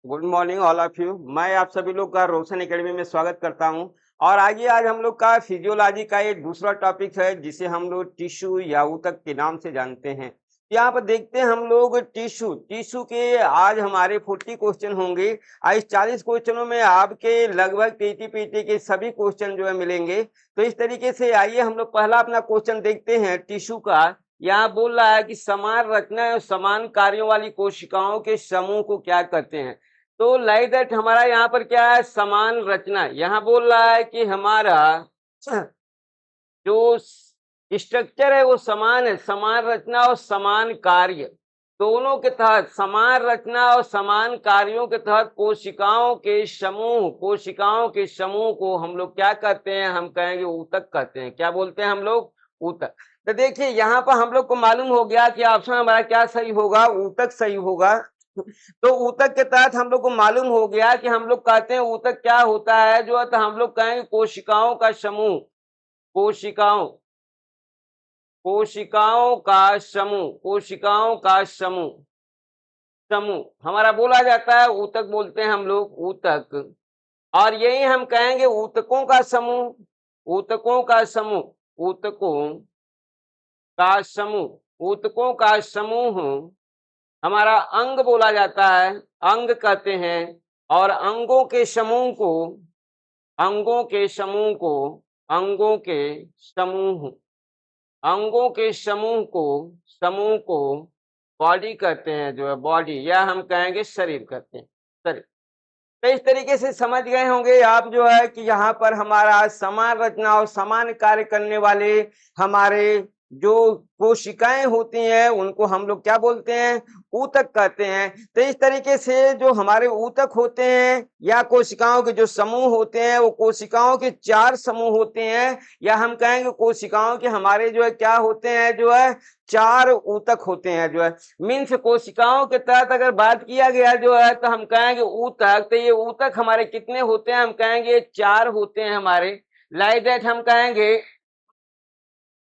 Good morning all of you. मैं आप सभी लोग का रोशन एकेडमी में स्वागत करता हूं। और आइए आज हम लोग का फिजियोलॉजी का एक दूसरा टॉपिक है जिसे हम लोग टिश्यू या ऊतक के नाम से जानते हैं। यहाँ पर देखते हैं हम लोग टिश्यू टिश्यू के आज हमारे 40 क्वेश्चन होंगे। आज 40 क्वेश्चनों में आपके लगभग टीटी पीटी के सभी क्वेश्चन जो है मिलेंगे। तो इस तरीके से आइए हम लोग पहला अपना क्वेश्चन देखते हैं टिश्यू का। यहाँ बोल रहा है कि समान रचना और समान कार्यों वाली कोशिकाओं के समूह को क्या कहते हैं। तो लाइक दैट हमारा यहाँ पर क्या है, समान रचना। यहाँ बोल रहा है कि हमारा जो स्ट्रक्चर है वो समान है, समान रचना और समान कार्य दोनों के तहत, समान रचना और समान कार्यों के तहत कोशिकाओं के समूह को हम लोग क्या कहते हैं, हम कहेंगे ऊतक कहते हैं। क्या बोलते हैं हम लोग, ऊतक। तो देखिए यहाँ पर हम लोग को मालूम हो गया कि ऑप्शन हमारा क्या सही होगा, ऊतक सही होगा। तो ऊतक के तहत हम लोग को मालूम हो गया कि हम लोग कहते हैं ऊतक क्या होता है, जो है तो हम लोग कहेंगे कोशिकाओं का समूह, कोशिकाओं का समूह हमारा बोला जाता है, ऊतक बोलते हैं हम लोग, ऊतक। और यही हम कहेंगे ऊतकों का समूह, ऊतकों का समूह हमारा अंग बोला जाता है, अंग कहते हैं। और अंगों के समूह को बॉडी कहते हैं, जो है बॉडी, या हम कहेंगे शरीर कहते हैं, शरीर। तो इस तरीके से समझ गए होंगे आप जो है कि यहाँ पर हमारा समान रचना और समान कार्य करने वाले हमारे जो कोशिकाएं होती हैं उनको हम लोग क्या बोलते हैं, ऊतक कहते हैं। तो इस तरीके से जो हमारे ऊतक होते हैं या कोशिकाओं के जो समूह होते हैं वो कोशिकाओं के 4 समूह होते हैं, या हम कहेंगे कोशिकाओं के हमारे जो है क्या होते हैं, जो है 4 ऊतक होते हैं। जो है मीन्स कोशिकाओं के तहत अगर बात किया गया जो है तो हम कहेंगे ऊतक। तो ये ऊतक हमारे कितने होते हैं, हम कहेंगे 4 होते हैं हमारे। लाइक दैट हम कहेंगे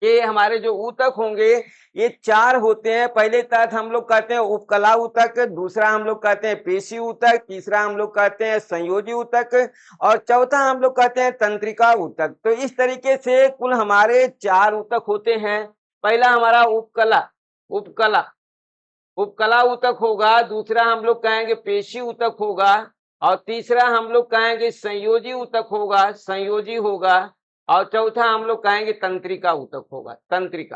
कि हमारे जो ऊतक होंगे ये 4 होते हैं। पहले तहत हम लोग कहते हैं उपकला ऊतक, दूसरा हम लोग कहते हैं पेशी ऊतक, तीसरा हम लोग कहते हैं संयोजी ऊतक, और चौथा हम लोग कहते हैं तंत्रिका ऊतक। तो इस तरीके से कुल हमारे 4 ऊतक होते हैं। पहला हमारा उपकला ऊतक होगा, दूसरा हम लोग कहेंगे पेशी ऊतक होगा, और तीसरा हम लोग कहेंगे संयोजी ऊतक होगा, और चौथा हम लोग कहेंगे तंत्रिका ऊतक होगा, तंत्रिका।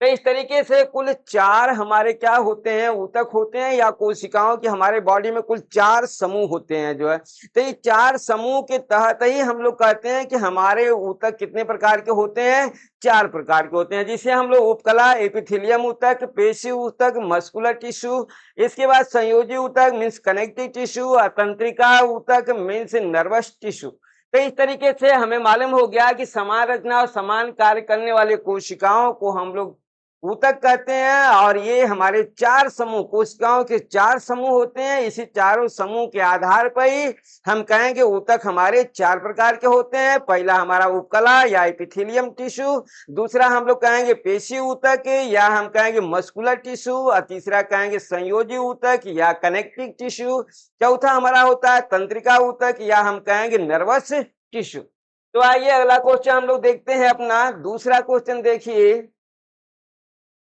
तो इस तरीके से कुल 4 हमारे क्या होते हैं, ऊतक होते हैं, या कोशिकाओं की हमारे बॉडी में कुल 4 समूह होते हैं जो है। तो ये 4 समूह के तहत ही हम लोग कहते हैं कि हमारे ऊतक कितने प्रकार के होते हैं, 4 प्रकार के होते हैं, जिसे हम लोग उपकला, एपिथेलियम ऊतक, पेशी ऊतक, मस्कुलर टिश्यू, इसके बाद संयोजी ऊतक मीन्स कनेक्टिव टिश्यू, और तंत्रिका ऊतक मीन्स नर्वस टिश्यू। तो इस तरीके से हमें मालूम हो गया कि समान रचना और समान कार्य करने वाले कोशिकाओं को हम लोग ऊतक कहते हैं। और ये हमारे 4 समूह, कोशिकाओं के 4 समूह होते हैं। इसी चारों समूह के आधार पर ही हम कहेंगे ऊतक हमारे 4 प्रकार के होते हैं। पहला हमारा उपकला या एपिथेलियम टिश्यू, दूसरा हम लोग कहेंगे पेशी ऊतक या हम कहेंगे मस्कुलर टिश्यू, और तीसरा कहेंगे संयोजी ऊतक या कनेक्टिव टिश्यू, चौथा हमारा होता है तंत्रिका ऊतक या हम कहेंगे नर्वस टिश्यू। तो आइए अगला क्वेश्चन हम लोग देखते हैं अपना। दूसरा क्वेश्चन देखिए,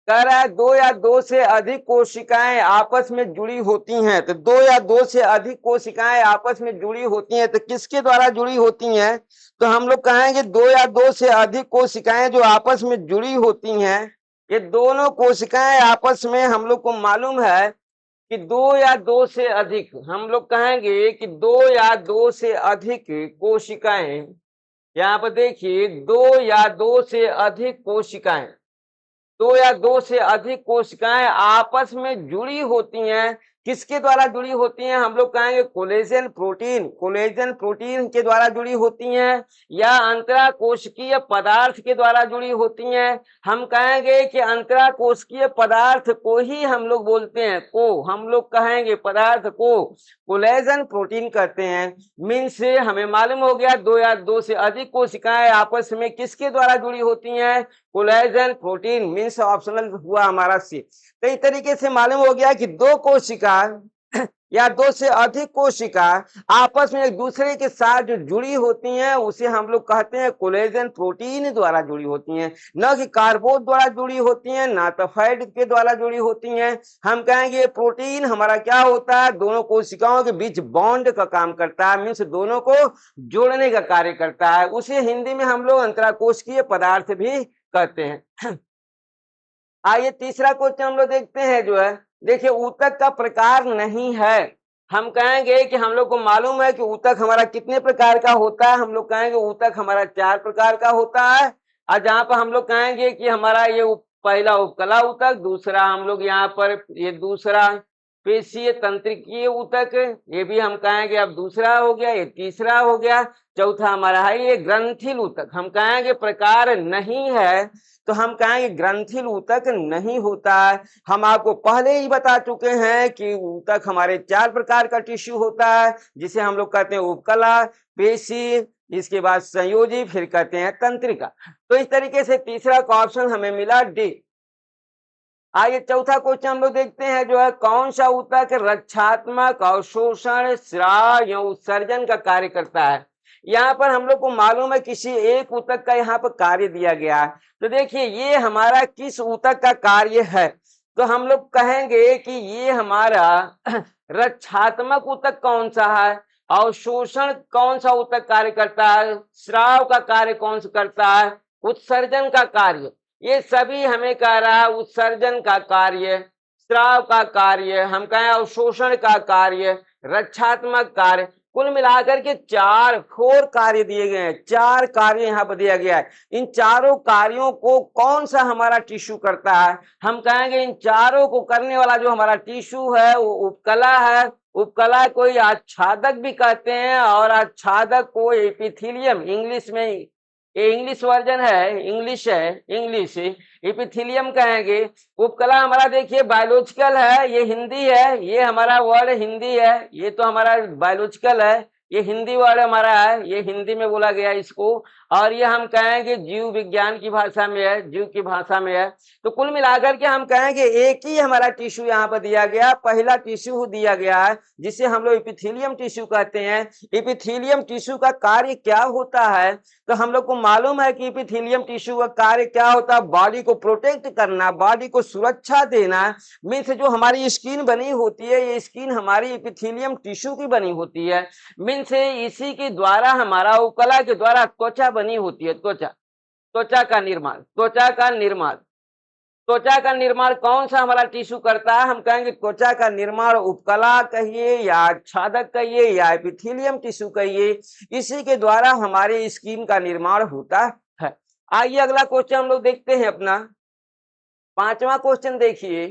कह रहा है 2 या 2 से अधिक कोशिकाएं आपस में जुड़ी होती हैं। तो 2 या 2 से अधिक कोशिकाएं आपस में जुड़ी होती हैं, तो किसके द्वारा जुड़ी होती हैं, तो हम लोग कहेंगे 2 या 2 से अधिक कोशिकाएं जो आपस में जुड़ी होती हैं, ये दोनों कोशिकाएं आपस में हम लोग को मालूम है कि 2 या 2 से अधिक, हम लोग कहेंगे कि 2 या 2 से अधिक कोशिकाएं, यहाँ पर देखिए 2 या 2 से अधिक कोशिकाएं, 2 या 2 से अधिक कोशिकाएं आपस में जुड़ी होती हैं। किसके द्वारा जुड़ी होती हैं, हम लोग कहेंगे कोलेजन प्रोटीन के द्वारा जुड़ी होती हैं, या अंतरा कोशिकीय पदार्थ के द्वारा जुड़ी होती हैं। हम कहेंगे कि अंतरा कोशिकीय पदार्थ को ही हम लोग बोलते हैं, हम लोग कहेंगे पदार्थ को कोलेजन प्रोटीन कहते हैं। मीन्स से हमें मालूम हो गया 2 या 2 से अधिक कोशिकाएं आपस में किसके द्वारा जुड़ी होती हैं, कोलेजन प्रोटीन, मीन्स ऑप्शनल हुआ हमारा सी। तो इस तरीके से मालूम हो गया कि 2 कोशिका या दो से अधिक कोशिका आपस में एक दूसरे के साथ जो जुड़ी होती हैं उसे हम लोग कहते हैं कोलेजन प्रोटीन द्वारा जुड़ी होती हैं, न कि कार्बोद द्वारा जुड़ी होती हैं, ना तो फैट के द्वारा जुड़ी होती हैं। हम कहेंगे प्रोटीन हमारा क्या होता है, दोनों कोशिकाओं के बीच बॉन्ड का काम करता है, मीन्स दोनों को जोड़ने का कार्य करता है। उसे हिंदी में हम लोग अंतराकोशिकीय पदार्थ भी कहते हैं। आइए तीसरा क्वेश्चन हम लोग देखते हैं जो है, देखिए ऊतक का प्रकार नहीं है। हम कहेंगे कि हम लोग को मालूम है कि ऊतक हमारा कितने प्रकार का होता है, हम लोग कहेंगे ऊतक हमारा 4 प्रकार का होता है। और जहां पर हम लोग कहेंगे कि हमारा ये पहला उपकला ऊतक, दूसरा हम लोग यहाँ पर ये दूसरा पेशीय तंत्रिकीय ऊतक, ये भी हम कहेंगे अब दूसरा हो गया, ये तीसरा हो गया, चौथा हमारा है ये ग्रंथिल ऊतक। हम कहेंगे प्रकार नहीं है तो हम कहेंगे ग्रंथिल ऊतक नहीं होता है। हम आपको पहले ही बता चुके हैं कि ऊतक हमारे 4 प्रकार का टिश्यू होता है, जिसे हम लोग कहते हैं उपकला, पेशी, इसके बाद संयोजी, फिर कहते हैं तंत्रिका। तो इस तरीके से तीसरा का ऑप्शन हमें मिला डी। आइए चौथा क्वेश्चन हम लोग देखते हैं जो है, कौन सा ऊतक रक्षात्मक, अवशोषण, स्राव या उत्सर्जन का कार्य करता है। यहाँ पर हम लोग को मालूम है किसी एक ऊतक का यहाँ पर कार्य दिया गया है। तो देखिए ये हमारा किस ऊतक का कार्य है, तो हम लोग कहेंगे कि ये हमारा रक्षात्मक ऊतक कौन सा है, अवशोषण कौन सा ऊतक कार्य करता है, स्राव का कार्य कौन सा करता है, उत्सर्जन का कार्य, ये सभी हमें कह रहा है उत्सर्जन का कार्य, स्राव का कार्य, हम कहें अवशोषण का कार्य, रक्षात्मक कार्य, कुल मिलाकर के 4 कार्य दिए गए हैं। 4 कार्य यहाँ पर दिया गया है। इन चारों कार्यों को कौन सा हमारा टिश्यू करता है, हम कहेंगे इन चारों को करने वाला जो हमारा टिश्यू है वो उपकला है। उपकला को आच्छादक भी कहते हैं और आच्छादक को एपिथेलियम, इंग्लिश में ये इंग्लिश वर्जन है, इंग्लिश एपिथेलियम कहेंगे। उपकला हमारा देखिए बायोलॉजिकल है, ये हिंदी है, ये हमारा वर्ड हिंदी है, ये तो हमारा बायोलॉजिकल है, ये हिंदी वर्ड हमारा है, ये हिंदी में बोला गया इसको, और ये हम कहेंगे जीव विज्ञान की भाषा में है, जीव की भाषा में है। तो कुल मिलाकर के हम कहेंगे एक ही हमारा टिश्यू यहाँ पर दिया गया, पहला टिश्यू दिया गया है जिसे हम लोग एपिथेलियम टिश्यू कहते हैं। एपिथेलियम टिश्यू का कार्य क्या होता है, तो हम लोग को मालूम है कि एपिथेलियम टिश्यू का कार्य क्या होता है, बॉडी को प्रोटेक्ट करना, बॉडी को सुरक्षा देना। मीन्स जो हमारी स्किन बनी होती है ये स्किन हमारी एपिथेलियम टिश्यू की बनी होती है। मीन्स इसी के द्वारा हमारा उपकला के द्वारा त्वचा बनी होती है। त्वचा का निर्माण कौन सा हमारा टिश्यू करता है, हम कहेंगे त्वचा का निर्माण उपकला कहिए या आच्छादक कहिए या एपिथेलियम टिश्यू कहिए, इसी के द्वारा हमारे स्किन का निर्माण होता है। आइए अगला क्वेश्चन हम लोग देखते हैं अपना 5वां क्वेश्चन देखिए,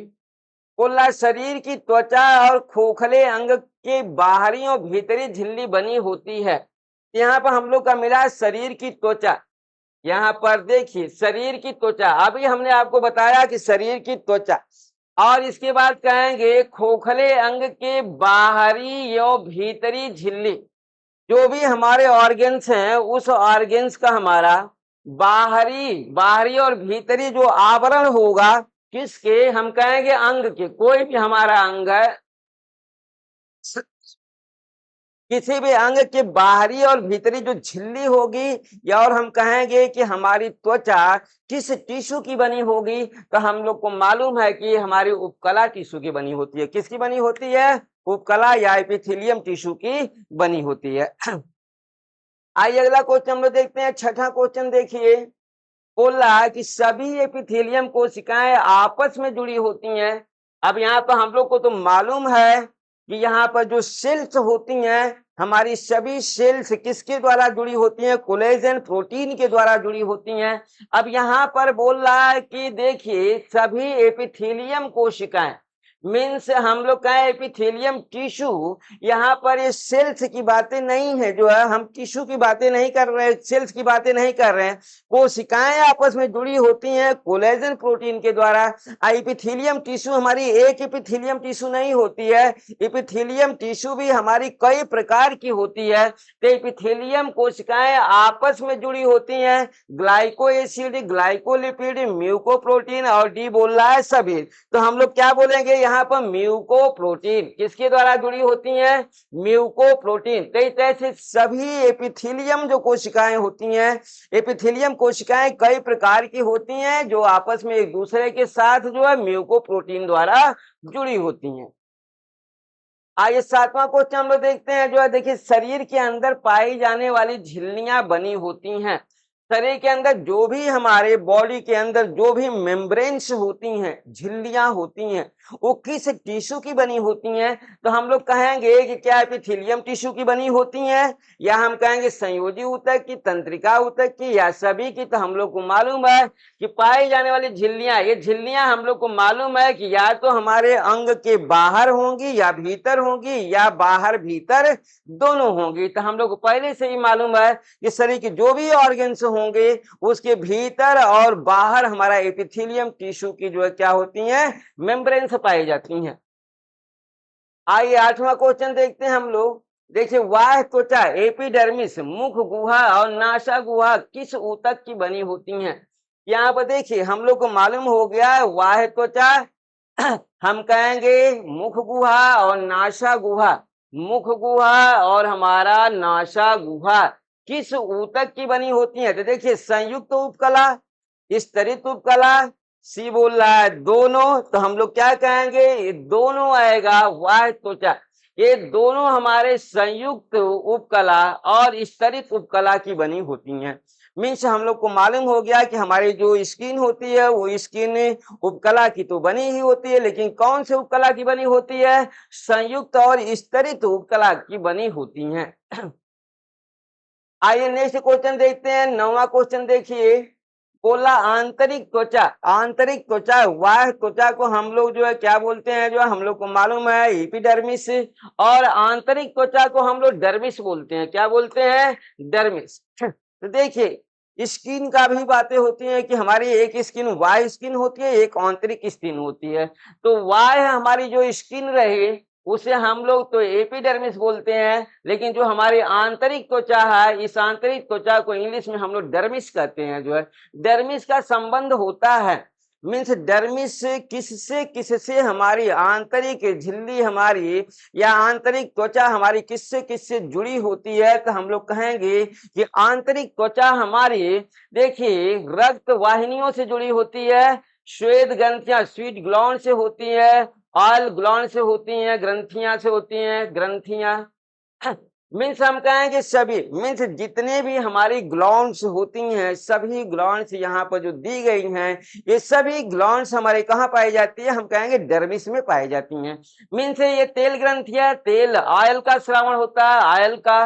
बोला शरीर की त्वचा और खोखले अंग के बाहरी और भीतरी झिल्ली बनी होती है। यहाँ पर हम लोग का मिला शरीर की त्वचा, यहाँ पर देखिए शरीर की त्वचा, अभी हमने आपको बताया कि शरीर की त्वचा, और इसके बाद कहेंगे खोखले अंग के बाहरी या भीतरी झिल्ली, जो भी हमारे ऑर्गेन्स हैं उस ऑर्गेन्स का हमारा बाहरी और भीतरी जो आवरण होगा किसके, हम कहेंगे अंग के, कोई भी हमारा अंग है, किसी भी अंग के बाहरी और भीतरी जो झिल्ली होगी, या और हम कहेंगे कि हमारी त्वचा किस टिश्यू की बनी होगी, तो हम लोग को मालूम है कि हमारी उपकला टिश्यू की बनी होती है। किसकी बनी होती है, उपकला या एपिथेलियम टिश्यू की बनी होती है। आइए अगला क्वेश्चन हम लोग देखते हैं, 6वां क्वेश्चन देखिए, बोला कि सभी एपिथेलियम कोशिकाएं आपस में जुड़ी होती हैं। अब यहाँ पर हम लोग को तो मालूम है कि यहाँ पर जो सेल्स होती हैं, हमारी सभी सेल्स किसके द्वारा जुड़ी होती हैं, कोलेजन प्रोटीन के द्वारा जुड़ी होती हैं। अब यहाँ पर बोल रहा है कि देखिए सभी एपिथेलियम कोशिकाएं, मीन्स हम लोग कहें एपिथेलियम टिश्यू, यहाँ पर ये सेल्स की बातें नहीं है, जो है हम टिश्यू की बातें नहीं कर रहे हैं, सेल्स की बातें नहीं कर रहे हैं। कोशिकाएं आपस में जुड़ी होती हैं कोलेजन प्रोटीन के द्वारा। एपिथेलियम टिश्यू हमारी एक एपिथेलियम टिश्यू नहीं होती है, एपिथेलियम टिश्यू भी हमारी कई प्रकार की होती है। तो एपिथेलियम कोशिकाएं आपस में जुड़ी होती हैं, ग्लाइको एसिड, ग्लाइकोलिपिड, म्यूकोप्रोटीन और डी बोल रहा है सभी। तो हम लोग क्या बोलेंगे, यहाँ पर म्यूकोप्रोटीन किसके द्वारा जुड़ी होती हैं? म्यूकोप्रोटीन। तो इस तरह से सभी एपिथेलियम जो कोशिकाएं होती हैं, एपिथेलियम कोशिकाएं कई प्रकार की होती हैं जो आपस में एक दूसरे के साथ जो है म्यूकोप्रोटीन द्वारा जुड़ी होती हैं। आइए 7वां क्वेश्चन हम लोग देखते हैं जो है, देखिए शरीर के अंदर पाई जाने वाली झिल्लियां बनी होती हैं। शरीर के अंदर जो भी हमारे बॉडी के अंदर जो भी मेम्ब्रेन्स होती हैं, झिल्लियां होती हैं, वो किस टिश्यू की बनी होती हैं? तो हम लोग कहेंगे कि क्या एपिथेलियम टिश्यू की बनी होती हैं, या हम कहेंगे संयोजी ऊतक की, तंत्रिका ऊतक की, या सभी की? तो हम लोग को मालूम है कि पाई जाने वाली झिल्लियां, ये झिल्लियां हम लोग को मालूम है कि या तो हमारे अंग के बाहर होंगी या भीतर होंगी, या बाहर भीतर दोनों होंगी। तो हम लोग को पहले से ही मालूम है कि शरीर के जो भी ऑर्गन्स होंगे उसके भीतर और बाहर हमारा एपिथेलियम टिश्यू की जो है क्या होती हैं? मेम्ब्रेन्स पाई जाती हैं। आइए 8वां क्वेश्चन देखते हैं हम लोग। देखिए बाह्य त्वचा एपिडर्मिस, मुख गुहा और नासा गुहा किस ऊतक की बनी होती हैं? यहाँ पर देखिए हम लोग को मालूम हो गया है बाह्य त्वचा हम कहेंगे मुख गुहा और नासा गुहा, मुख गुहा और हमारा नासा गुहा किस ऊतक की बनी होती है? तो देखिए संयुक्त उपकला, स्तरित उपकला, सी बोल रहा है दोनों, तो हम लोग क्या कहेंगे? ये दोनों आएगा बाह्य त्वचा। ये दोनों हमारे संयुक्त उपकला और स्तरित उपकला की बनी होती हैं। मीन्स हम लोग को मालूम हो गया कि हमारी जो स्किन होती है वो स्किन उपकला की तो बनी ही होती है, लेकिन कौन से उपकला की बनी होती है? संयुक्त और स्तरित उपकला की बनी होती हैं। आइए नेक्स्ट क्वेश्चन देखते हैं। 9वां क्वेश्चन देखिए, बोला आंतरिक त्वचा, आंतरिक त्वचा बाह्य त्वचा को हम लोग जो है क्या बोलते हैं? जो है हम लोग को मालूम है एपिडर्मिस, और आंतरिक त्वचा को हम लोग डर्मिस बोलते हैं। क्या बोलते हैं? डर्मिस। तो देखिए स्किन का भी बातें होती हैं कि हमारी एक स्किन बाह्य स्किन होती है, एक आंतरिक स्किन होती है। तो बाह्य हमारी जो स्किन रहे उसे हम लोग तो एपिडर्मिस बोलते हैं, लेकिन जो हमारी आंतरिक त्वचा है, इस आंतरिक त्वचा को इंग्लिश में हम लोग डर्मिस कहते हैं। जो है डर्मिस का संबंध होता है, मीन्स डर्मिस किससे किससे हमारी आंतरिक झिल्ली हमारी या आंतरिक त्वचा हमारी किससे किससे जुड़ी होती है? तो हम लोग कहेंगे कि आंतरिक त्वचा हमारी देखिए रक्त वाहिनियों से जुड़ी होती है, श्वेत ग्रंथियां स्वीट ग्लॉन्ड से होती है, ऑयल ग्लॉन्ड से होती हैं, ग्रंथियां से होती हैं, ग्रंथियां मीन्स हम कहेंगे सभी, मीन्स जितने भी हमारी ग्लॉन्ड्स होती हैं, सभी ग्लॉन्ड्स यहाँ पर जो दी गई हैं, ये सभी ग्लॉन्ड्स हमारे कहाँ पाई जाती है? हम कहेंगे डर्मिस में पाई जाती हैं। मीन्स ये तेल ग्रंथियां, तेल ऑयल का श्रावण होता है, ऑयल का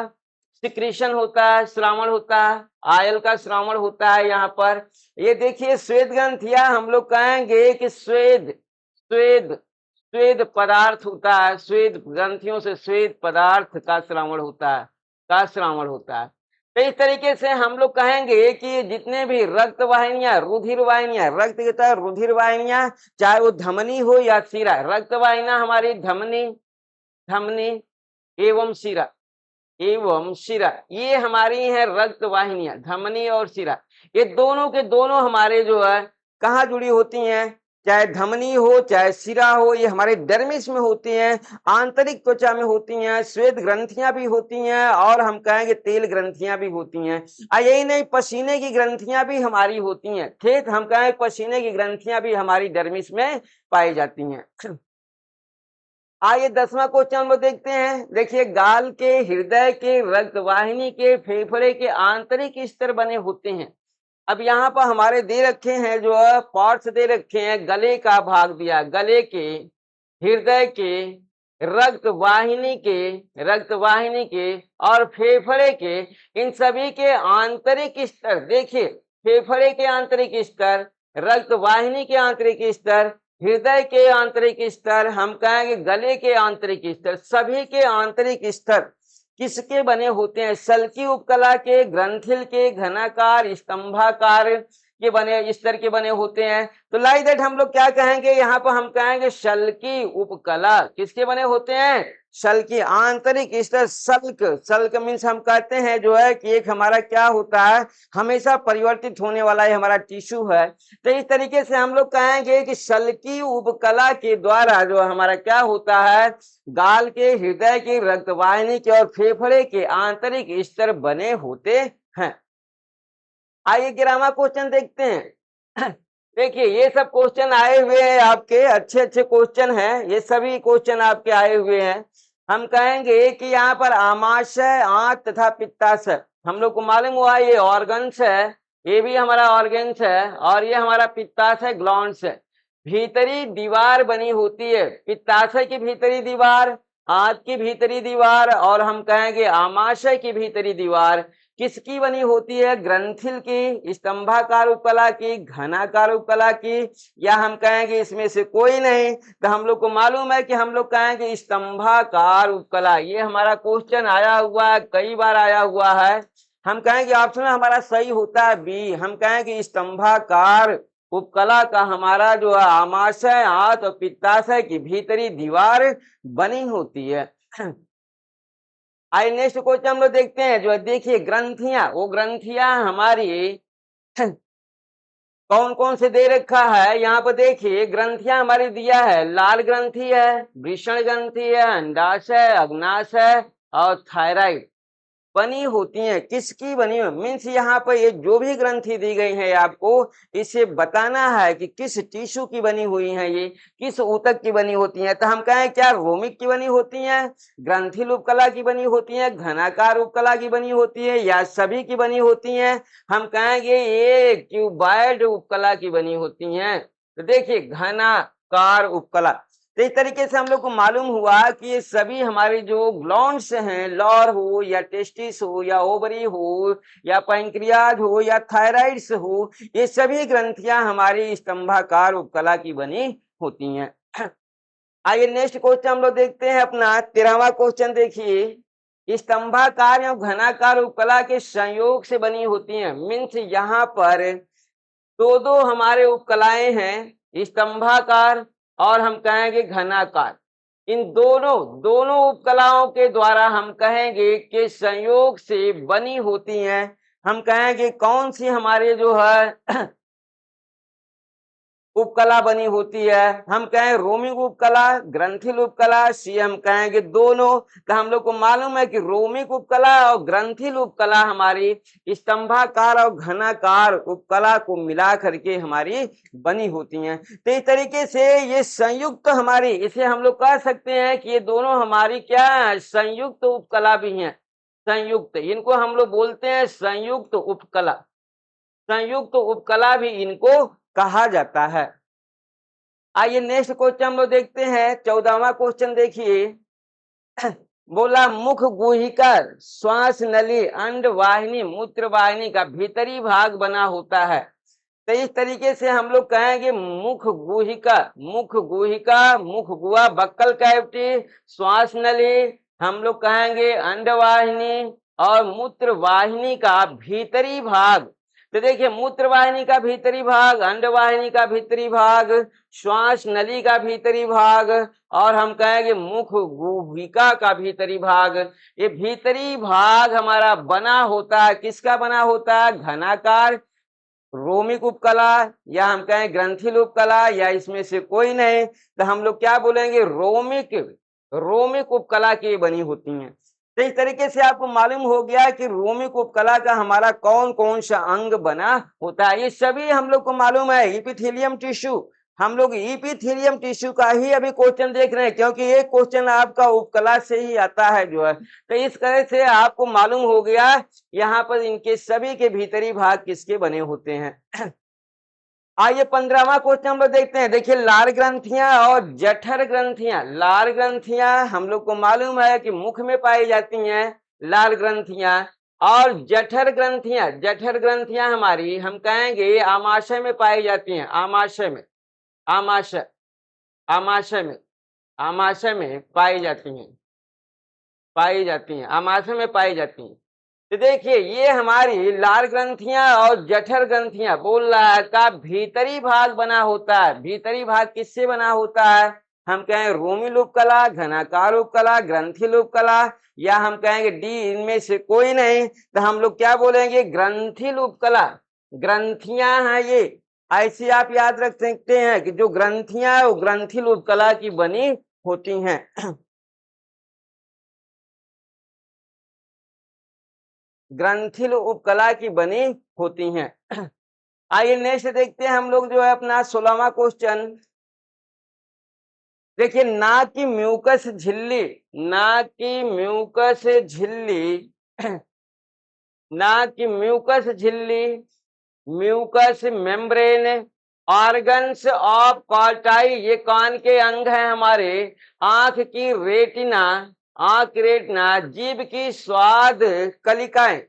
सिक्रीशन होता है, श्रावण होता है, ऑयल का श्रावण होता है। यहाँ पर ये देखिए श्वेत ग्रंथियां, हम लोग कहेंगे कि स्वेद स्वेद स्वेद पदार्थ होता है, स्वेद ग्रंथियों से स्वेद पदार्थ का श्रावण होता है, का श्रावण होता है। तो इस तरीके से हम लोग कहेंगे कि जितने भी रक्त वाहिनियां, रुधिर वाहिनियां, रक्त के तहत रुधिर वाहिनियां, चाहे वो धमनी हो या शिरा, रक्त वाहिनियां हमारी धमनी, धमनी एवं शिरा, एवं शिरा, ये हमारी है रक्त वाहिनियां, धमनी और शिरा। ये दोनों के दोनों हमारे जो है कहाँ जुड़ी होती हैं? चाहे धमनी हो चाहे शिरा हो, ये हमारे डर्मिस में होती हैं, आंतरिक त्वचा में होती हैं, श्वेत ग्रंथियां भी होती हैं, और हम कहेंगे तेल ग्रंथियां भी होती हैं। यही नहीं, पसीने की ग्रंथियां भी हमारी होती हैं। ठीक, हम कहेंगे पसीने की ग्रंथियां भी हमारी डर्मिस में पाई जाती हैं। आइए 10वां क्वेश्चन हम लोग देखते हैं। देखिए गाल के, हृदय के, रक्तवाहिनी के, फेफड़े के आंतरिक स्तर बने होते हैं। अब यहाँ पर हमारे दे रखे हैं जो है पार्ट्स दे रखे हैं, गले का भाग दिया, गले के, हृदय के, रक्तवाहिनी के और फेफड़े के, इन सभी के आंतरिक स्तर। देखिए फेफड़े के आंतरिक स्तर, रक्तवाहिनी के आंतरिक स्तर, हृदय के आंतरिक स्तर, हम कहेंगे गले के आंतरिक स्तर, सभी के आंतरिक स्तर किसके बने होते हैं? सल्की उपकला के, ग्रंथिल के, घनाकार, स्तंभाकार, के बने, स्तर के बने होते हैं। तो लाइक दैट हम लोग क्या कहेंगे, यहाँ पर हम कहेंगे शल्की उपकला किसके बने होते हैं, शल की आंतरिक स्तर। शल्क, शल्क मीन्स हम कहते हैं जो है कि एक हमारा क्या होता है, हमेशा परिवर्तित होने वाला है हमारा टिश्यू है। तो इस तरीके से हम लोग कहेंगे कि शल्की उपकला के द्वारा जो हमारा क्या होता है, गाल के, हृदय की, रक्तवाहिनी के और फेफड़े के आंतरिक स्तर बने होते हैं। आइए ग्रामर क्वेश्चन देखते हैं। देखिए ये सब क्वेश्चन आए हुए हैं आपके, अच्छे अच्छे क्वेश्चन हैं, ये सभी क्वेश्चन आपके आए हुए हैं। हम कहेंगे कि यहाँ पर आमाशय, आंत तथा पित्ताशय, हम लोग को मालूम हुआ ये ऑर्गन्स है, ये भी हमारा ऑर्गन्स है, और ये हमारा पित्ताशय ग्लॉन्ड्स है। भीतरी दीवार बनी होती है, पित्ताशय की भीतरी दीवार, आंत की भीतरी दीवार, और हम कहेंगे आमाशय की भीतरी दीवार किसकी बनी होती है, ग्रंथिल की, स्तंभाकार उपकला की, घनाकार उपकला की, या हम कहेंगे इसमें से कोई नहीं। तो हम लोग को मालूम है कि हम लोग कहेंगे स्तंभाकार उपकला। ये हमारा क्वेश्चन आया हुआ है, कई बार आया हुआ है। हम कहेंगे ऑप्शन हमारा सही होता है बी, हम कहेंगे स्तंभाकार उपकला का हमारा जो है आमाशय, आंत और पित्ताशय की भीतरी दीवार बनी होती है। आइए नेक्स्ट क्वेश्चन हम लोग देखते हैं, जो है देखिए ग्रंथियां, वो ग्रंथियां हमारी कौन कौन से दे रखा है। यहाँ पर देखिए ग्रंथियां हमारी दिया है, लाल ग्रंथि है, वृषण ग्रंथि है, अंडाशय, अग्नाशय और थायराइड बनी होती हैं। किसकी बनी हुई मीन्स यहाँ पर ये जो भी ग्रंथि दी गई है आपको इसे बताना है कि किस टिश्यू की बनी हुई है, ये किस ऊतक की बनी होती है। तो हम कहें क्या रोमिक की बनी होती है, ग्रंथिल उपकला की बनी होती है, घनाकार उपकला की बनी होती है, या सभी की बनी होती है। हम कहेंगे ये क्यूबाइड उपकला की बनी होती है। तो देखिए घनाकार उपकला, तो इस तरीके से हम लोग को मालूम हुआ कि ये सभी हमारे जो ग्लॉन्ड्स हैं, लॉर हो या टेस्टिस हो या ओवरी हो या पैंक्रियाज हो या थायराइड्स हो, ये सभी ग्रंथियां हमारी स्तंभाकार उपकला की बनी होती हैं। आइए नेक्स्ट क्वेश्चन हम लोग देखते हैं अपना 13वां क्वेश्चन। देखिए स्तंभाकार या घनाकार उपकला के संयोग से बनी होती हैं। मीन्स यहाँ पर दो दो हमारे उपकलाएं हैं, स्तंभाकार और हम कहेंगे घनाकार। इन दोनों दोनों उपकलाओं के द्वारा हम कहेंगे कि संयोग से बनी होती हैं। हम कहेंगे कौन सी हमारे जो है उपकला बनी होती है, हम कहें रोमिक उपकला, ग्रंथिल उपकला, सी हम कहेंगे दोनों। तो हम लोग को मालूम है कि रोमिक उपकला और ग्रंथिल उपकला हमारी स्तंभाकार और घनाकार उपकला को मिला करके हमारी बनी होती हैं। तो इस तरीके से ये संयुक्त हमारी, इसे हम लोग कह सकते हैं कि ये दोनों हमारी क्या है, संयुक्त उपकला भी हैं। संयुक्त, इनको हम लोग बोलते हैं संयुक्त उपकला, संयुक्त उपकला भी इनको कहा जाता है। आइए नेक्स्ट क्वेश्चन हम लोग देखते हैं 14वां क्वेश्चन। देखिए बोला मुख गुहिका, श्वास नली, अंड वाहिनी, मूत्र वाहिनी का भीतरी भाग बना होता है। तो इस तरीके से हम लोग कहेंगे मुख गुहिका, मुख गुहिका, मुख गुहा बक्कल कैविटी, श्वास नली, हम लोग कहेंगे अंड वाहिनी और मूत्र वाहिनी का भीतरी भाग। तो देखिए मूत्र वाहिनी का भीतरी भाग, अंड वाहिनी का भीतरी भाग, श्वास नली का भीतरी भाग और हम कहेंगे मुख गुहिका का भीतरी भाग। ये भीतरी भाग हमारा बना होता है, किसका बना होता है, घनाकार रोमिक उपकला या हम कहें ग्रंथिल उपकला या इसमें से कोई नहीं। तो हम लोग क्या बोलेंगे, रोमिक, रोमिक उपकला की बनी होती हैं। तो इस तरीके से आपको मालूम हो गया कि रोमिक उपकला का हमारा कौन कौन सा अंग बना होता है। ये सभी हम लोग को मालूम है। इपिथेलियम टिश्यू, हम लोग इपिथेलियम टिश्यू का ही अभी क्वेश्चन देख रहे हैं, क्योंकि ये क्वेश्चन आपका उपकला से ही आता है जो है। तो इस तरह से आपको मालूम हो गया यहाँ पर इनके सभी के भीतरी भाग किसके बने होते हैं। आइए 15वां क्वेश्चन हम लोग देखते हैं। देखिए लार ग्रंथियां और जठर ग्रंथियां, लार ग्रंथियां हम लोग को मालूम है कि मुख में पाई जाती हैं लाल ग्रंथियां, और जठर ग्रंथियां, जठर ग्रंथियां हमारी हम कहेंगे आमाशय में पाई जाती हैं, आमाशय में, आमाशय, आमाशय में, आमाशय में पाई जाती हैं, पाई जाती हैं, आमाशय में पाई जाती हैं। तो देखिए ये हमारी लाल ग्रंथियां और जठर ग्रंथियां बोल रहा है का भीतरी भाग बना होता है। भीतरी भाग किससे बना होता है? हम कहें रोमी उपकला, घनाकार उपकला, ग्रंथि उपकला, या हम कहेंगे डी इनमें से कोई नहीं, तो हम लोग क्या बोलेंगे? ग्रंथि उपकला। ग्रंथियां हैं ये, ऐसे आप याद रख सकते हैं कि जो ग्रंथियां वो ग्रंथि उपकला की बनी होती हैं। ग्रंथिल उपकला की बनी होती हैं। आइए नेक्स्ट देखते हैं हम लोग जो है अपना 16वां क्वेश्चन। देखिए नाक की म्यूकस झिल्ली, नाक की म्यूकस झिल्ली नाक की म्यूकस झिल्ली, mucus membrane, organs of Corti, ये कान के अंग हैं हमारे, आंख की रेटिना, आंख रेटिना, जीभ की स्वाद कलिकाएं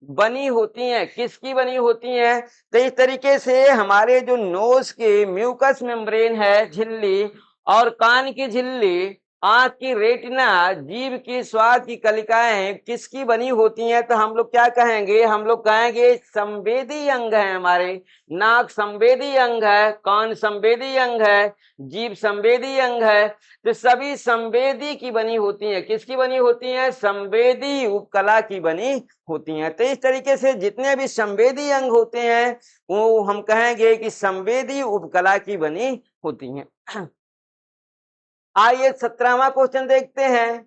बनी होती हैं। किसकी बनी होती हैं? तो इस तरीके से हमारे जो नोज के म्यूकस मेम्ब्रेन है झिल्ली, और कान की झिल्ली, आंख की रेटिना, जीभ की स्वाद की कलिकाएं किसकी बनी होती हैं? तो हम लोग क्या कहेंगे? हम लोग कहेंगे संवेदी अंग है हमारे। नाक संवेदी अंग है, कान संवेदी अंग है, जीभ संवेदी अंग है, तो सभी संवेदी की बनी होती हैं। किसकी बनी होती हैं? संवेदी उपकला की बनी होती हैं। तो इस तरीके से जितने भी संवेदी अंग होते हैं वो हम कहेंगे कि संवेदी उपकला की बनी होती हैं। आइए 17वां क्वेश्चन देखते हैं।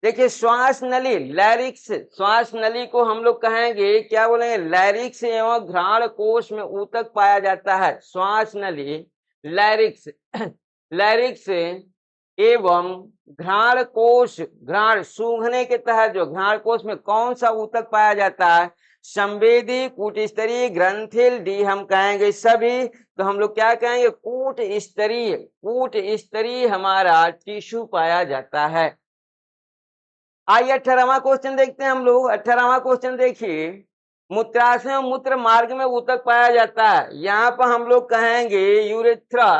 देखिए श्वास नली, लैरिक्स, श्वास नली को हम लोग कहेंगे क्या बोलेंगे? लैरिक्स एवं घ्राण कोश में ऊतक पाया जाता है। श्वास नली, लैरिक्स, लैरिक्स एवं घ्राण कोश, घ्राण सूंघने के तहत जो घ्राण कोश में कौन सा ऊतक पाया जाता है? संवेदी, कूट स्तरीय, ग्रंथिल, डी हम कहेंगे सभी। तो हम लोग क्या कहेंगे? कूट स्तरीय, कूट स्तरीय हमारा टिश्यू पाया जाता है। आइए 18वां क्वेश्चन देखते हैं हम लोग। 18वां क्वेश्चन देखिए, मूत्राशय और मूत्र मार्ग में ऊतक पाया जाता है। यहाँ पर हम लोग कहेंगे यूरेथ्रा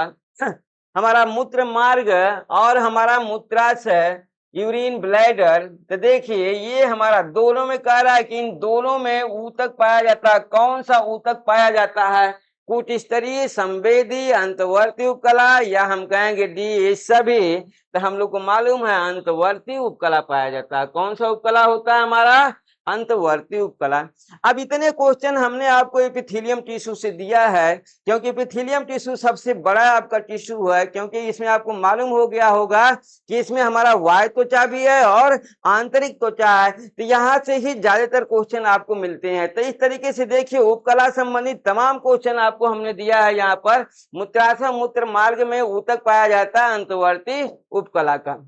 हमारा मूत्र मार्ग, और हमारा मूत्राशय यूरिन ब्लैडर। तो देखिए ये हमारा दोनों में कह रहा है कि इन दोनों में ऊतक पाया जाता है। कौन सा ऊतक पाया जाता है? कूट स्तरीय, संवेदी, अंतवर्ती उपकला, या हम कहेंगे डी सभी। तो हम लोग को मालूम है अंतवर्ती उपकला पाया जाता है। कौन सा उपकला होता है हमारा? अंतवर्ती उपकला। अब इतने क्वेश्चन हमने आपको एपिथेलियम टिश्यू से दिया है, क्योंकि एपिथेलियम टिश्यू सबसे बड़ा आपका टिश्यू है, क्योंकि इसमें आपको मालूम हो गया होगा कि इसमें हमारा बाह्य त्वचा भी है और आंतरिक त्वचा है। तो यहाँ से ही ज्यादातर क्वेश्चन आपको मिलते हैं। तो इस तरीके से देखिए उपकला संबंधित तमाम क्वेश्चन आपको हमने दिया है। यहाँ पर मूत्राशय मूत्र मार्ग में ऊतक पाया जाता है अंतवर्ती उपकला का।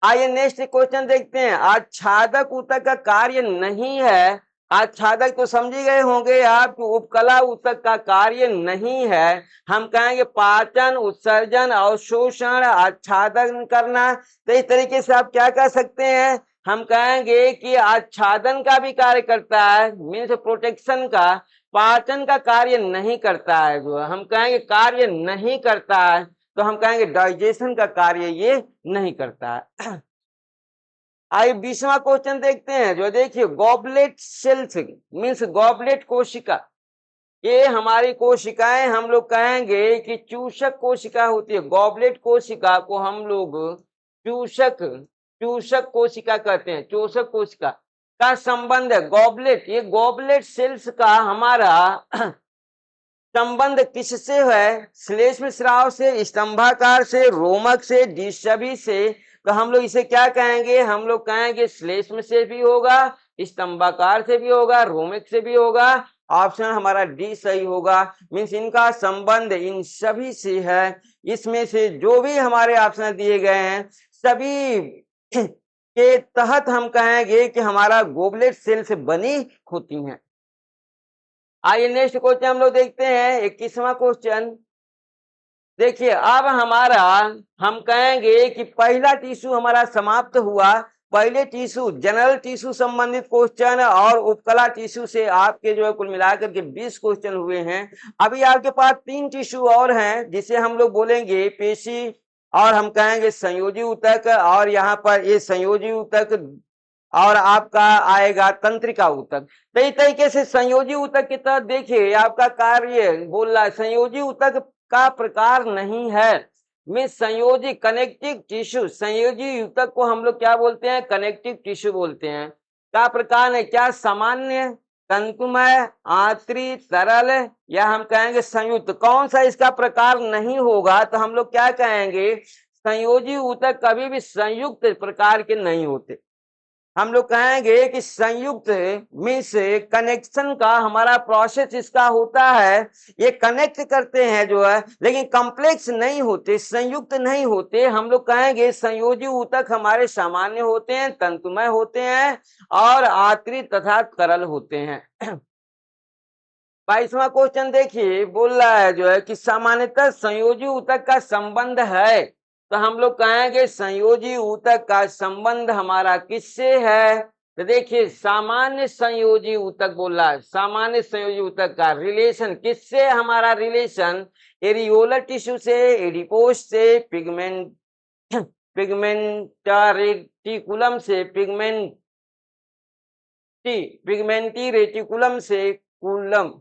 आइए नेक्स्ट क्वेश्चन देखते हैं। आच्छादक ऊतक का कार्य नहीं है। आच्छादक तो समझ गए होंगे आप कि उपकला ऊतक का कार्य नहीं है। हम कहेंगे पाचन, उत्सर्जन, अवशोषण, आच्छादन करना। तो इस तरीके से आप क्या कह सकते हैं? हम कहेंगे कि आच्छादन का भी कार्य करता है, मीन्स प्रोटेक्शन का। पाचन का कार्य नहीं करता है, जो हम कहेंगे कार्य नहीं करता है, तो हम कहेंगे डाइजेशन का कार्य ये नहीं करता है। आइए 20वां क्वेश्चन देखते हैं। जो देखिए गॉबलेट सेल्स मीन्स गॉबलेट कोशिका, ये हमारी कोशिकाएं हम लोग कहेंगे कि चूषक कोशिका होती है। गॉबलेट कोशिका को हम लोग चूषक चूषक कोशिका कहते हैं। चूषक कोशिका का संबंध है गॉबलेट, ये गॉबलेट सेल्स का हमारा संबंध किससे है? श्लेष्म स्राव से, स्तंभाकार से, रोमक से, डिशभी से। तो हम लोग इसे क्या कहेंगे? हम लोग कहेंगे श्लेष्म से भी होगा, स्तंभाकार से भी होगा, रोमक से भी होगा। ऑप्शन हमारा डी सही होगा। मीन्स इनका संबंध इन सभी से है। इसमें से जो भी हमारे ऑप्शन दिए गए हैं सभी के तहत हम कहेंगे कि हमारा गॉबलेट सेल से बनी होती हैं। आइए नेक्स्ट क्वेश्चन हम लोग देखते हैं। 21वां क्वेश्चन देखिए। अब हमारा हम कहेंगे कि पहला टिश्यू हमारा समाप्त हुआ। पहले टिश्यू जनरल टिश्यू संबंधित क्वेश्चन और उपकला टिश्यू से आपके जो है कुल मिलाकर के 20 क्वेश्चन हुए हैं। अभी आपके पास 3 टिश्यू और हैं, जिसे हम लोग बोलेंगे पेशी, और हम कहेंगे संयोजी ऊतक, और यहाँ पर ये संयोजी ऊतक और आपका आएगा तंत्रिका ऊतक। तो इस तरीके से संयोजी ऊतक की तरह देखिए आपका कार्य बोल रहा है संयोजी ऊतक का प्रकार नहीं है। में संयोजी कनेक्टिव टिश्यू, संयोजी ऊतक को हम लोग क्या बोलते हैं? कनेक्टिव टिश्यू बोलते हैं। क्या प्रकार है? क्या सामान्य, तंतुमय, आंतरिक, तरल, या हम कहेंगे संयुक्त? कौन सा इसका प्रकार नहीं होगा तो हम लोग क्या कहेंगे? संयोजी ऊतक कभी भी संयुक्त प्रकार के नहीं होते। हम लोग कहेंगे कि संयुक्त मीन्स कनेक्शन का हमारा प्रोसेस इसका होता है, ये कनेक्ट करते हैं जो है, लेकिन कॉम्प्लेक्स नहीं होते, संयुक्त नहीं होते। हम लोग कहेंगे संयोजी ऊतक हमारे सामान्य होते हैं, तंतुमय होते हैं और आंतरिक तथा तरल होते हैं। 22वां क्वेश्चन देखिए, बोल रहा है जो है कि सामान्यतः संयोजी ऊतक का संबंध है। तो हम लोग कहेंगे संयोजी ऊतक का संबंध हमारा किससे है? तो देखिए सामान्य संयोजी ऊतक बोल रहा है, सामान्य संयोजी ऊतक का रिलेशन किससे? हमारा रिलेशन एरियोलर टिश्यू से, एडिपोस से, पिगमेंटा रेटिकुलम से, पिगमेंटी रेटिकुलम से, कुलम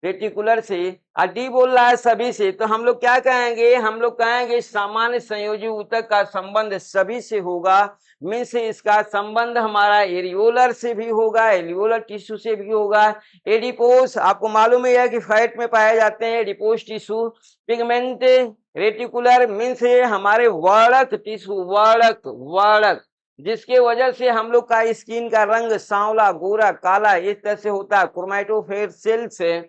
रेटिकुलर से, और डी बोल रहा है सभी से। तो हम लोग क्या कहेंगे? हम लोग कहेंगे सामान्य संयोजी ऊतक का संबंध सभी से होगा। मीन्स इसका संबंध हमारा एरियोलर से भी होगा, एलियोलर टिश्यू से भी होगा। एडिपोस आपको मालूम है कि फैट में पाए जाते हैं adipose tissue. Pigment reticular means हमारे वर्णक टिश्यू, वर्णक जिसके वजह से हम लोग का स्किन का रंग सांवला, गोरा, काला इस तरह से होता है, क्रोमैटोफोर सेल से।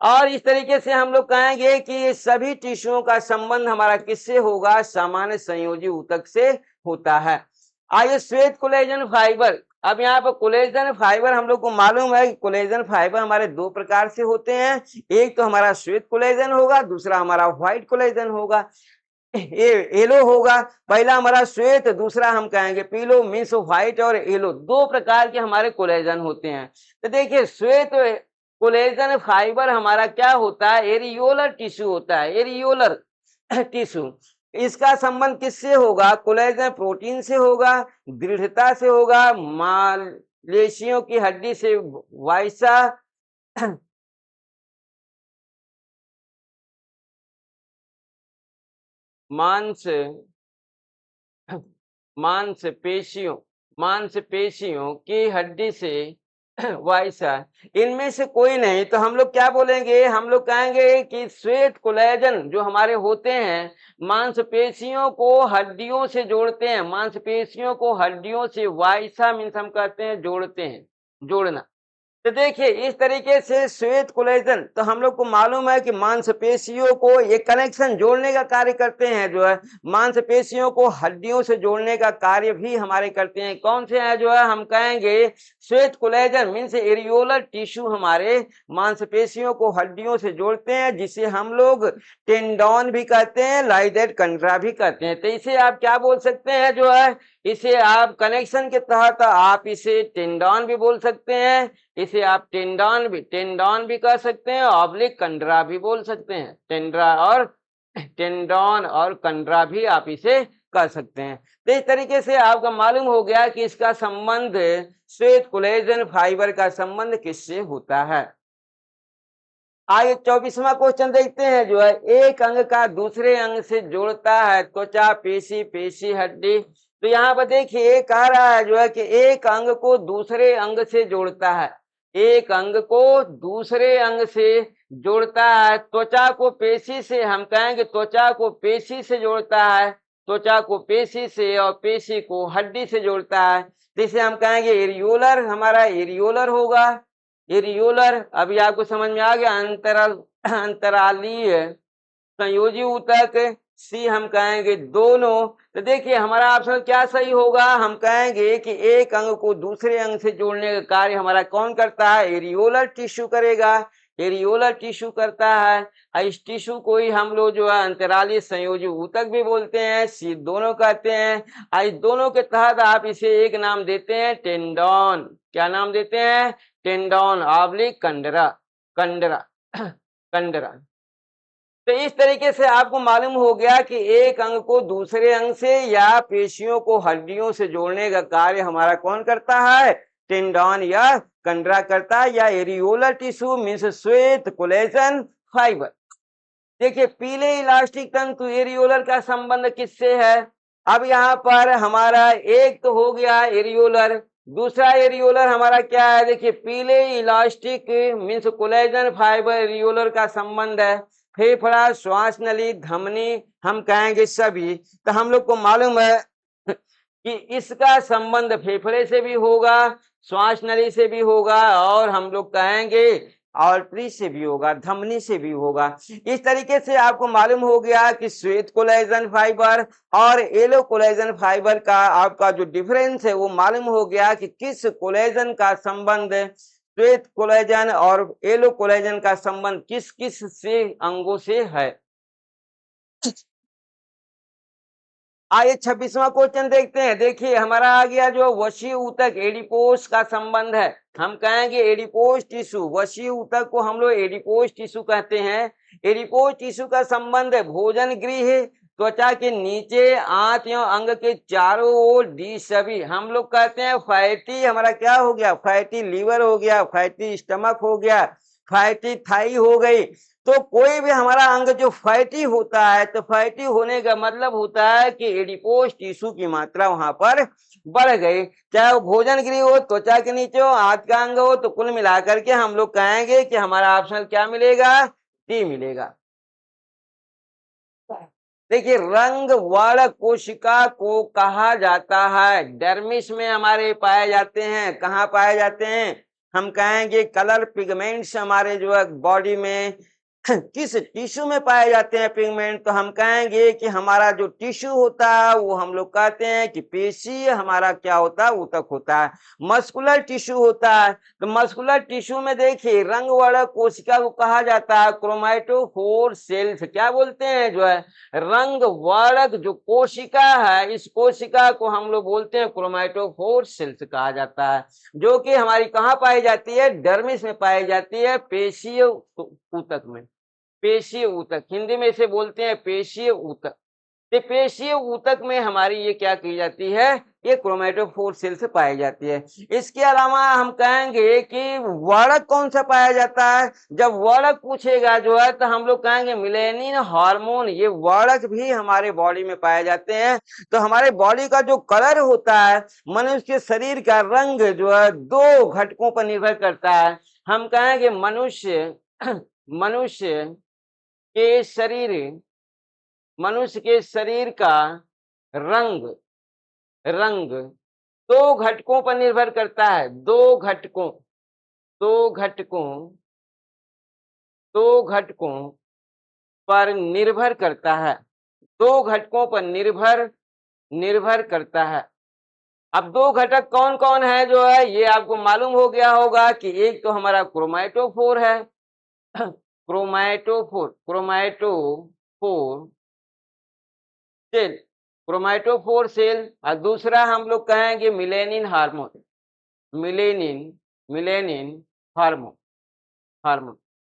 और इस तरीके से हम लोग कहेंगे कि ये सभी टिश्यूओं का संबंध हमारा किससे होगा? सामान्य संयोजी ऊतक से होता है। आइए श्वेत कोलेजन फाइबर। अब यहाँ पर कोलेजन फाइबर हम लोग को मालूम है कि कोलेजन फाइबर हमारे दो प्रकार से होते हैं। एक तो हमारा श्वेत कोलेजन होगा, दूसरा हमारा व्हाइट कोलेजन होगा। ये येलो होगा, पहला हमारा श्वेत, दूसरा हम कहेंगे पीलो। मीन्स व्हाइट और येलो दो प्रकार के हमारे कोलेजन होते हैं। तो देखिए श्वेत कोलेजन फाइबर हमारा क्या होता है? एरियोलर टिश्यू होता है, एरियोलर टिश्यू। इसका संबंध किससे होगा? कोलेजन प्रोटीन से होगा, दृढ़ता से होगा, मांसपेशियों की हड्डी से, वाइसा मांस मांसपेशियों मांसपेशियों की हड्डी से वाइसा, इनमें से कोई नहीं। तो हम लोग क्या बोलेंगे? हम लोग कहेंगे कि श्वेत कोलेजन जो हमारे होते हैं मांसपेशियों को हड्डियों से जोड़ते हैं, मांसपेशियों को हड्डियों से, वाइसा मीन्स हम कहते हैं जोड़ते हैं, जोड़ना। तो देखिए इस तरीके से श्वेत कोलेजन, तो हम लोग को मालूम है कि मांसपेशियों को ये कनेक्शन जोड़ने का कार्य करते हैं जो है, मांसपेशियों को हड्डियों से जोड़ने का कार्य भी हमारे करते हैं। कौन से हैं जो है? हम कहेंगे श्वेत कोलेजन मीन्स एरियोलर टिश्यू हमारे मांसपेशियों को हड्डियों से जोड़ते हैं, जिसे हम लोग टेंडन भी कहते हैं, लाइक दैट कंडरा भी कहते हैं। तो इसे आप क्या बोल सकते हैं जो है? इसे आप कनेक्शन के तहत आप इसे टेंडन भी बोल सकते हैं, इसे आप टेंडन भी कह सकते हैं, ऑब्लिक कंडरा भी बोल सकते हैं। टेंडन और कंडरा भी आप इसे कह सकते हैं। तो इस तरीके से आपका मालूम हो गया कि इसका संबंध श्वेत कोलेजन फाइबर का संबंध किससे होता है। आइए 24वां क्वेश्चन देखते हैं जो है, एक अंग का दूसरे अंग से जोड़ता है त्वचा, पेशी, पेशी हड्डी। तो यहाँ पर देखिए कह रहा है जो है कि एक अंग को दूसरे अंग से जोड़ता है, एक अंग को दूसरे अंग से जोड़ता है। त्वचा को पेशी से, हम कहेंगे त्वचा को पेशी से जोड़ता है, त्वचा को पेशी से, और पेशी को हड्डी से जोड़ता है। जिसे हम कहेंगे एरियोलर, हमारा एरियोलर होगा, एरियोलर। अभी आपको समझ में आ गया। अंतरालीय संयोजी ऊतक, सी हम कहेंगे दोनों। तो देखिए हमारा ऑप्शन क्या सही होगा? हम कहेंगे कि एक अंग को दूसरे अंग से जोड़ने का कार्य हमारा कौन करता है? एरियोलर टिश्यू करेगा, एरियोलर टिश्यू करता है। इस टिश्यू को ही हम लोग जो है अंतरालीय संयोजी ऊतक भी बोलते हैं, सी दोनों कहते हैं। इस दोनों के तहत आप इसे एक नाम देते हैं टेंडन। क्या नाम देते हैं? Tendon oblique कंडरा, कंडरा कंडरा। तो इस तरीके से आपको मालूम हो गया कि एक अंग को दूसरे अंग से या पेशियों को हड्डियों से जोड़ने का कार्य हमारा कौन करता है, टेंडन या कंडरा करता है, या एरियोलर टिश्यू मीन्स श्वेत कोलेजन फाइबर। देखिए पीले इलास्टिक तंतु एरियोलर का संबंध किससे है? अब यहाँ पर हमारा एक तो हो गया एरियोलर, दूसरा एरियोलर हमारा क्या है? देखिए पीले elastic means collagen fibre areolar का संबंध है फेफड़ा, श्वास नली, धमनी, हम कहेंगे सभी। तो हम लोग को मालूम है कि इसका संबंध फेफड़े से भी होगा, श्वास नली से भी होगा, और हम लोग कहेंगे आर्टरी से भी होगा, धमनी से भी होगा। इस तरीके से आपको मालूम हो गया कि श्वेत कोलेजन फाइबर और येलो कोलेजन फाइबर का आपका जो डिफरेंस है वो मालूम हो गया कि किस कोलेजन का संबंध श्वेत कोलेजन और येलो कोलेजन का संबंध किस किस से अंगों से है। आइए 26वां क्वेश्चन देखते हैं। देखिए हमारा आ गया जो वशीय ऊतक एडिपोस का संबंध है, हम कहेंगे एडिपोस टिश्यू। वशीय ऊतक को हम लोग एडिपोस टिश्यू कहते हैं। एडिपोस टिश्यू का संबंध है भोजन गृह, त्वचा के नीचे, आंत एवं अंग के चारों ओर, डी सभी। हम लोग कहते हैं फैटी, हमारा क्या हो गया, फैटी लीवर हो गया, फैटी स्टमक हो गया, फैटी थाई हो गई। तो कोई भी हमारा अंग जो फैटी होता है, तो फैटी होने का मतलब होता है कि एडिपोस टिश्यू की मात्रा वहां पर बढ़ गई, चाहे वो भोजन गृह हो, त्वचा के नीचे हो, हाथ का अंग हो। तो कुल मिलाकर के हम लोग कहेंगे कि हमारा ऑप्शन क्या मिलेगा, डी मिलेगा। देखिए रंग वर्ण कोशिका को कहा जाता है, डर्मिस में हमारे पाए जाते हैं। कहाँ पाए जाते हैं? हम कहेंगे कलर पिगमेंट्स हमारे जो है बॉडी में किस टिश्यू में पाए जाते हैं पिगमेंट? तो हम कहेंगे कि हमारा जो टिश्यू होता है वो हम लोग कहते हैं कि पेशी हमारा क्या होता है, ऊतक होता है। मस्कुलर टिश्यू होता है, तो मस्कुलर टिश्यू में देखिए रंग वर्ण कोशिका को कहा जाता है क्रोमैटोफोर सेल्स। क्या बोलते हैं? जो है रंग वर्णक जो कोशिका है, इस कोशिका को हम लोग बोलते हैं क्रोमैटोफोर सेल्स कहा जाता है, जो कि हमारी कहाँ पाई जाती है, डर्मिस में पाई जाती है, पेशीय ऊतक में। पेशीय ऊतक हिंदी में इसे बोलते हैं पेशीय ऊतक। तो पेशीय ऊतक में हमारी ये क्या की जाती है, ये क्रोमैटोफोर सेल से पाई जाती है। इसके अलावा हम कहेंगे कि वर्णक कौन सा पाया जाता है? जब वर्णक पूछेगा जो है तो हम लोग कहेंगे मिलेनिन हार्मोन। ये वर्णक भी हमारे बॉडी में पाए जाते हैं। तो हमारे बॉडी का जो कलर होता है, मनुष्य के शरीर का रंग जो है दो घटकों पर निर्भर करता है। हम कहेंगे मनुष्य मनुष्य के शरीर का रंग दो घटकों पर निर्भर करता है। दो घटकों पर निर्भर करता है। दो घटकों पर निर्भर करता है। अब दो घटक कौन कौन है जो है ये आपको मालूम हो गया होगा कि एक तो हमारा क्रोमैटोफोर है, क्रोमैटोफोर सेल, और दूसरा हम लोग कहेंगे मिलेनिन हार्मोन।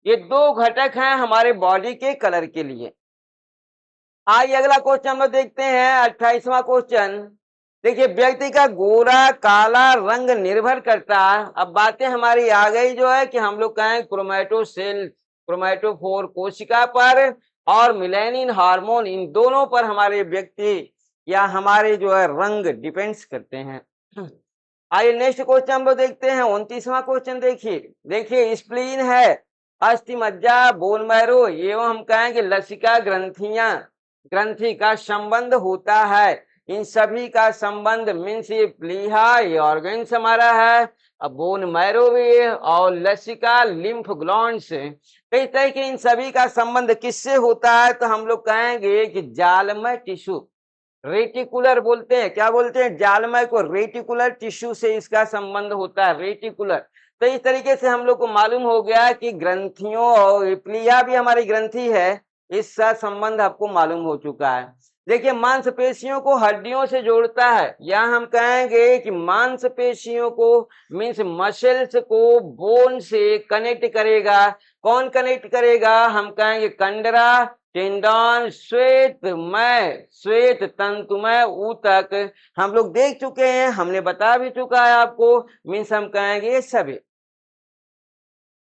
ये दो घटक हैं हमारे बॉडी के कलर के लिए। आइए अगला क्वेश्चन हम लोग देखते हैं 28वां क्वेश्चन। देखिए व्यक्ति का गोरा काला रंग निर्भर करता है। अब बातें हमारी आ गई जो है कि हम लोग कहें क्रोमैटोफोर कोशिका पर और मिलेनिन हार्मोन, इन दोनों पर हमारे व्यक्ति या हमारे जो है रंग डिपेंड्स करते हैं। आइए नेक्स्ट क्वेश्चन हम लोग देखते हैं 29वां क्वेश्चन। देखिए स्प्लीन है, अस्थि मज्जा, बोन मैरो एवं हम कहेंगे लसिका ग्रंथि का संबंध होता है। इन सभी का संबंध मीन्स ये प्लीहा ये ऑर्गन्स हमारा है, अब बोन मैरो भी है, और लसिका लिम्फ ग्लैंड्स कई तरह के इन सभी का संबंध किससे होता है? तो हम लोग कहेंगे कि जालमय टिश्यू, रेटिकुलर बोलते हैं। क्या बोलते हैं? जालमय को रेटिकुलर टिश्यू से इसका संबंध होता है, रेटिकुलर। तो इस तरीके से हम लोग को मालूम हो गया कि ग्रंथियों और प्लीहा भी हमारी ग्रंथि है, इसका संबंध आपको मालूम हो चुका है। देखिए मांसपेशियों को हड्डियों से जोड़ता है, या हम कहेंगे कि मांसपेशियों को मीन्स मसल्स को बोन से कनेक्ट करेगा। कौन कनेक्ट करेगा? हम कहेंगे कंडरा टेंडन, श्वेतमय, श्वेत तंतुमय ऊतक हम लोग देख चुके हैं, हमने बता भी चुका है आपको, मीन्स हम कहेंगे ये सभी।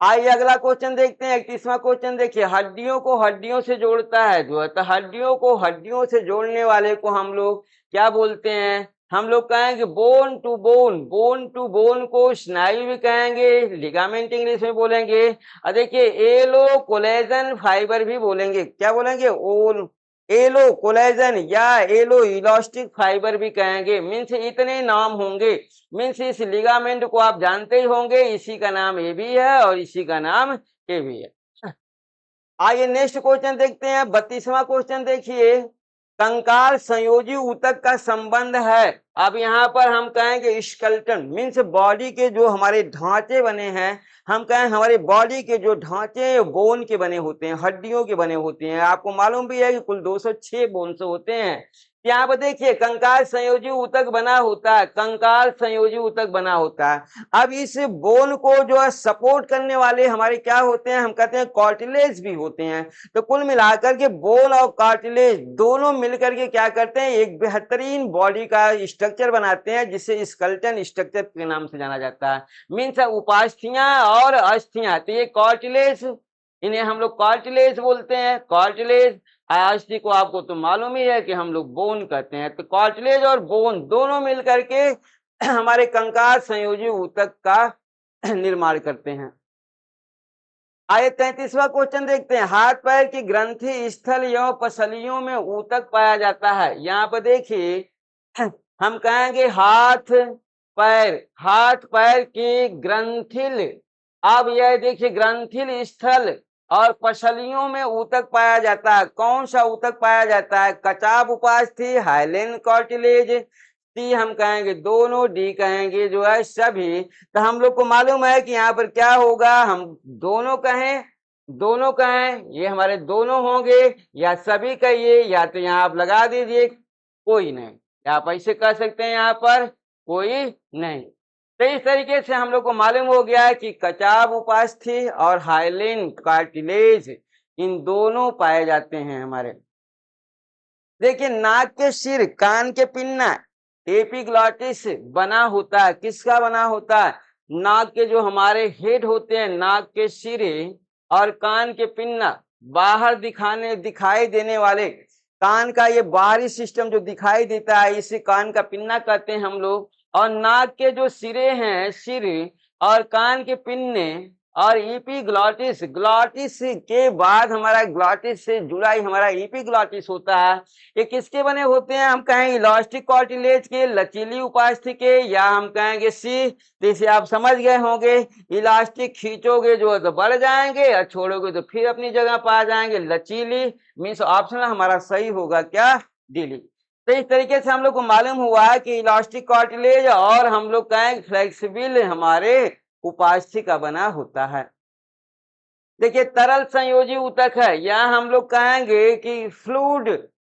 आइए अगला क्वेश्चन देखते हैं। 31वां क्वेश्चन देखिए, हड्डियों को हड्डियों से जोड़ता है जो है, तो हड्डियों को हड्डियों से जोड़ने वाले को हम लोग क्या बोलते हैं? हम लोग कहेंगे bone to bone. Bone to bone को स्नायु भी कहेंगे, लिगामेंट इंग्लिश में बोलेंगे, और देखिए एलो कोलेजन फाइबर भी बोलेंगे। क्या बोलेंगे? ओल एलो कोलेजन या एलो इलास्टिक फाइबर भी कहेंगे। मीन्स इतने नाम होंगे। मीन्स इस लिगामेंट को आप जानते ही होंगे, इसी का नाम ए भी है और इसी का नाम ए भी है। आइए नेक्स्ट क्वेश्चन देखते हैं। 32वां क्वेश्चन देखिए, कंकाल संयोजी ऊतक का संबंध है। अब यहाँ पर हम कहेंगे स्केलेटन, मीन्स बॉडी के जो हमारे ढांचे बने हैं, हम कहें हमारे बॉडी के जो ढांचे बोन के बने होते हैं, हड्डियों के बने होते हैं। आपको मालूम भी है कि कुल 206 बोन्स होते हैं। यहाँ पर देखिए कंकाल संयोजी ऊतक बना होता है, कंकाल संयोजी ऊतक बना होता है। अब इस बोन को जो है सपोर्ट करने वाले हमारे क्या होते हैं? हम कहते हैं कार्टिलेज भी होते हैं। तो कुल मिलाकर के बोन और कार्टिलेज दोनों मिलकर के क्या करते हैं? एक बेहतरीन बॉडी का स्ट्रक्चर बनाते हैं, जिसे स्केलेटन स्ट्रक्चर के नाम से जाना जाता है। मीन्स उपास्थियां और अस्थियां, तो ये कार्टिलेज, इन्हें हम लोग कार्टिलेज बोलते हैं। कार्टिलेज, अस्थि को आपको तो मालूम ही है कि हम लोग बोन कहते हैं। तो कार्टिलेज और बोन दोनों मिलकर के हमारे कंकाल संयोजी ऊतक का निर्माण करते हैं। आइए 33वां क्वेश्चन देखते हैं। हाथ पैर की ग्रंथि स्थल एवं पसलियों में ऊतक पाया जाता है। यहाँ पर देखिए हम कहेंगे हाथ पैर की ग्रंथिल। अब यह देखिए ग्रंथिल स्थल और पसलियों में ऊतक पाया जाता है। कौन सा ऊतक पाया जाता है? कचाब उपास्थि, हाइलेन कार्टिलेज, सी हम कहेंगे दोनों, डी कहेंगे जो है सभी। तो हम लोग को मालूम है कि यहाँ पर क्या होगा, हम दोनों कहें, ये हमारे दोनों होंगे, या सभी कहिए, या तो यहाँ आप लगा दीजिए कोई नहीं, आप ऐसे कह सकते हैं यहाँ पर कोई नहीं। तो इस तरीके से हम लोग को मालूम हो गया है कि कचाब उपास्थि और हाइलेन कार्टिलेज इन दोनों पाए जाते हैं हमारे। देखिए नाक के सिर, कान के पिन्ना, एपिग्लॉटिस बना होता है। किसका बना होता है? नाक के जो हमारे हेड होते हैं, नाक के सिरे और कान के पिन्ना, बाहर दिखाई देने वाले कान का ये बाहरी सिस्टम जो दिखाई देता है, इसे कान का पिन्ना कहते हैं हम लोग। और नाक के जो सिरे हैं, सिर और कान के पिन्ने और एपिग्लॉटिस, ग्लॉटिस के बाद हमारा ग्लॉटिस से जुड़ा ही हमारा एपिग्लॉटिस होता है। ये किसके बने होते हैं? हम कहेंगे इलास्टिक कार्टिलेज के, लचीली उपास्थि के, या हम कहेंगे सी। जैसे आप समझ गए होंगे, इलास्टिक खींचोगे जो है तो बढ़ जाएंगे और छोड़ोगे तो फिर अपनी जगह पर आ जाएंगे। लचीली मीन्स ऑप्शन हमारा सही होगा क्या? डी। तो इस तरीके से हम लोग को मालूम हुआ है कि इलास्टिक कार्टिलेज और हम लोग कहेंगे फ्लेक्सिबल हमारे उपास्थि का बना होता है। देखिए तरल संयोजी ऊतक है, यहाँ हम लोग कहेंगे कि फ्लूइड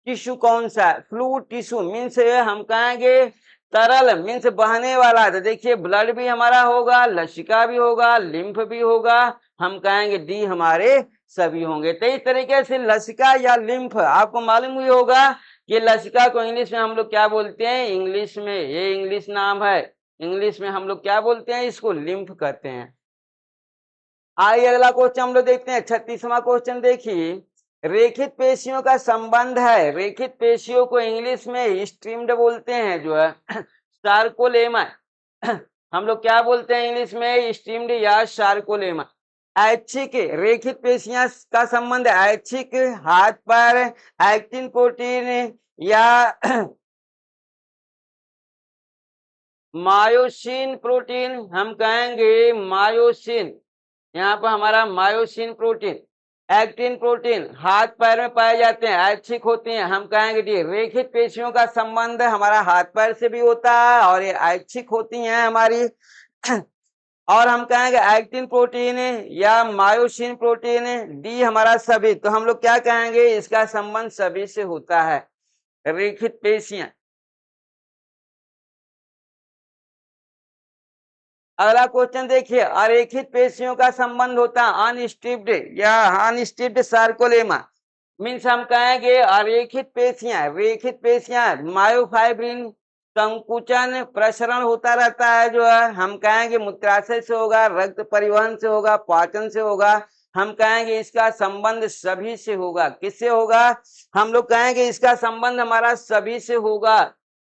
टिश्यू कौन सा है? फ्लूइड टिश्यू मीन्स हम कहेंगे तरल मीन्स बहने वाला। तो देखिए ब्लड भी हमारा होगा, लसिका भी होगा, लिम्फ भी होगा, हम कहेंगे डी हमारे सभी होंगे। तो इस तरीके से लसिका या लिम्फ आपको मालूम ही होगा कि लसिका को इंग्लिश में हम लोग क्या बोलते हैं? इंग्लिश में ये इंग्लिश नाम है, इंग्लिश में हम लोग क्या बोलते हैं? इसको लिम्फ कहते हैं। आइए अगला क्वेश्चन हम लोग देखते हैं। 36वां क्वेश्चन देखिए, रेखित पेशियों का संबंध है। रेखित पेशियों को इंग्लिश में स्ट्रीम्ड बोलते हैं जो है सार्कोलेमा। हम लोग क्या बोलते हैं इंग्लिश में? स्ट्रीम्ड या सार्कोलेमा। ऐच्छिक रेखित पेशियां का संबंध ऐच्छिक हाथ पर एक्टिन प्रोटीन या मायोसिन प्रोटीन, हम कहेंगे मायोसिन, यहाँ पर हमारा मायोसिन प्रोटीन, एक्टिन प्रोटीन हाथ पैर में पाए जाते हैं, ऐच्छिक होते हैं, हम कहेंगे डी। रेखित पेशियों का संबंध हमारा हाथ पैर से भी होता है और ये ऐच्छिक होती हैं हमारी। और हम कहेंगे एक्टिन प्रोटीन या मायोसिन प्रोटीन, डी हमारा सभी। तो हम लोग क्या कहेंगे? इसका संबंध सभी से होता है, रेखित पेशियां। अगला क्वेश्चन देखिए, अरेखित पेशियों का संबंध होता है अनस्ट्रिप्ड या अनस्ट्रिप्ड सार्कोलेमा। मीन्स हम कहेंगे अरेखित पेशियां मायोफाइब्रिन संकुचन प्रसरण होता रहता है, जो है हम कहेंगे मूत्राशय से होगा, रक्त परिवहन से होगा, पाचन से होगा। हम कहेंगे इसका संबंध सभी से होगा। किससे होगा? हम लोग कहेंगे इसका संबंध हमारा सभी से होगा।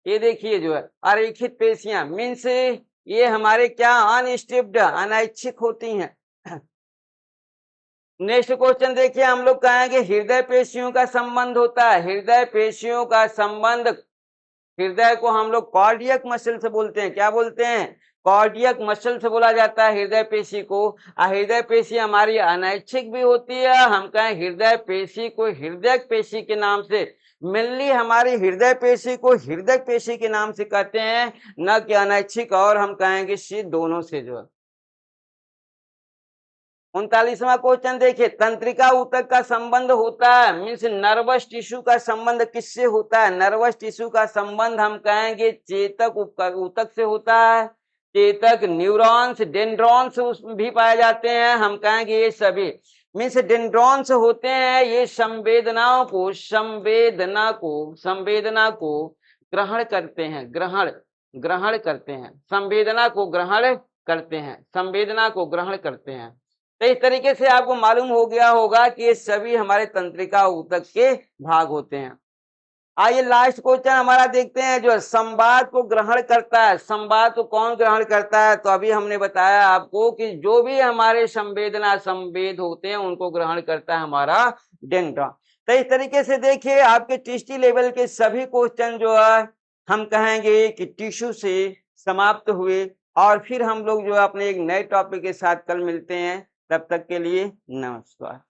ये देखिए जो है अरेखित पेशियां मीन्स ये हमारे क्या अनस्टिप्ड अनैच्छिक होती हैं। नेक्स्ट क्वेश्चन देखिए, हम लोग कहेंगे हृदय पेशियों का संबंध होता है। हृदय पेशियों का संबंध, हृदय को हम लोग कार्डियक मसल से बोलते हैं। क्या बोलते हैं? कार्डियक मसल से बोला जाता है हृदय पेशी को। हृदय पेशी हमारी अनैच्छिक भी होती है। हम कहें हृदय पेशी को हृदय पेशी के नाम से, मेनली हमारी हृदय पेशी को हृदय पेशी के नाम से कहते हैं, न कि अनैच्छिक और हम कहेंगे सी दोनों से जो है। 39वां क्वेश्चन देखिए, तंत्रिका ऊतक का संबंध होता है मीन्स नर्वस टिश्यू का संबंध किससे होता है? नर्वस टिश्यू का संबंध हम कहेंगे चेतक ऊतक से होता है। चेतक न्यूरॉन्स डेंड्रॉन्स भी पाए जाते हैं। हम कहेंगे ये सभी मीन्स डेंड्रॉन्स होते हैं, ये संवेदना को ग्रहण करते हैं। ग्रहण करते हैं, संवेदना को ग्रहण करते हैं, संवेदना को ग्रहण करते हैं। तो इस तरीके से आपको मालूम हो गया होगा कि ये सभी हमारे तंत्रिका ऊतक के भाग होते हैं। आइए लास्ट क्वेश्चन हमारा देखते हैं, जो संवाद को ग्रहण करता है। संवाद को कौन ग्रहण करता है? तो अभी हमने बताया आपको कि जो भी हमारे संवेदना संवेद होते हैं उनको ग्रहण करता है हमारा डेंड्रॉन। तो इस तरीके से देखिए आपके टीस्टी लेवल के सभी क्वेश्चन जो है हम कहेंगे कि टिश्यू से समाप्त हुए, और फिर हम लोग जो अपने एक नए टॉपिक के साथ कल मिलते हैं। तब तक के लिए नमस्कार।